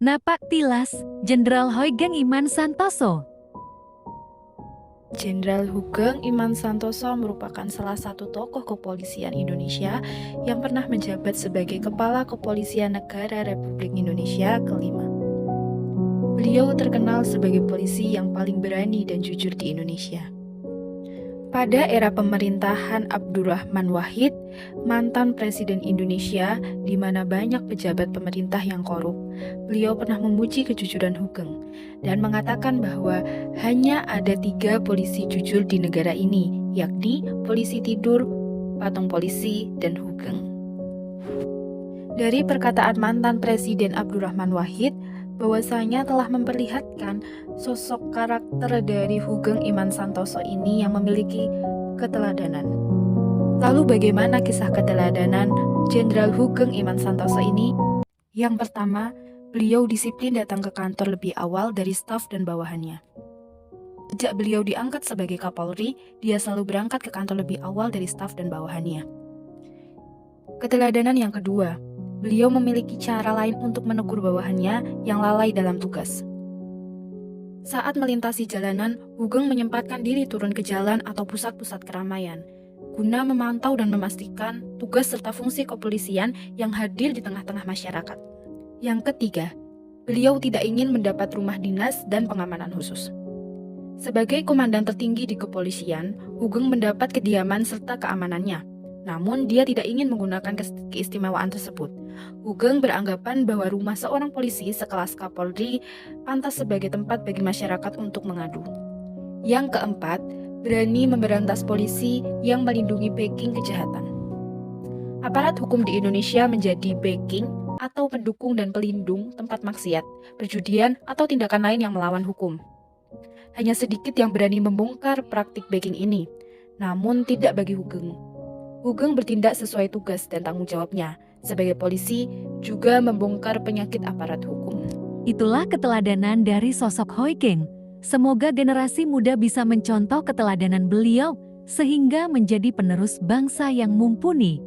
Napak tilas, Jenderal Hoegeng Iman Santoso. Jenderal Hugeng Iman Santoso merupakan salah satu tokoh kepolisian Indonesia yang pernah menjabat sebagai Kepala Kepolisian Negara Republik Indonesia kelima. Beliau terkenal sebagai polisi yang paling berani dan jujur di Indonesia. Pada era pemerintahan Abdurrahman Wahid, mantan Presiden Indonesia, di mana banyak pejabat pemerintah yang korup, beliau pernah memuji kejujuran Hugeng dan mengatakan bahwa hanya ada 3 polisi jujur di negara ini, yakni polisi tidur, patung polisi, dan Hugeng. Dari perkataan mantan Presiden Abdurrahman Wahid, bahwasanya telah memperlihatkan sosok karakter dari Hugeng Iman Santoso ini yang memiliki keteladanan. Lalu bagaimana kisah keteladanan Jenderal Hugeng Iman Santoso ini? Yang pertama, beliau disiplin datang ke kantor lebih awal dari staf dan bawahannya. Sejak beliau diangkat sebagai Kapolri, dia selalu berangkat ke kantor lebih awal dari staf dan bawahannya. Keteladanan yang kedua, beliau memiliki cara lain untuk menegur bawahannya yang lalai dalam tugas. Saat melintasi jalanan, Hugeng menyempatkan diri turun ke jalan atau pusat-pusat keramaian, guna memantau dan memastikan tugas serta fungsi kepolisian yang hadir di tengah-tengah masyarakat. Yang ketiga, beliau tidak ingin mendapat rumah dinas dan pengamanan khusus. Sebagai komandan tertinggi di kepolisian, Hugeng mendapat kediaman serta keamanannya. Namun, dia tidak ingin menggunakan keistimewaan tersebut. Hugeng beranggapan bahwa rumah seorang polisi sekelas Kapolri pantas sebagai tempat bagi masyarakat untuk mengadu. Yang keempat, berani memberantas polisi yang melindungi backing kejahatan. Aparat hukum di Indonesia menjadi backing atau pendukung dan pelindung tempat maksiat, perjudian, atau tindakan lain yang melawan hukum. Hanya sedikit yang berani membongkar praktik backing ini, namun tidak bagi Hugeng. Hugeng bertindak sesuai tugas dan tanggung jawabnya. Sebagai polisi, juga membongkar penyakit aparat hukum. Itulah keteladanan dari sosok Hoegeng. Semoga generasi muda bisa mencontoh keteladanan beliau, sehingga menjadi penerus bangsa yang mumpuni.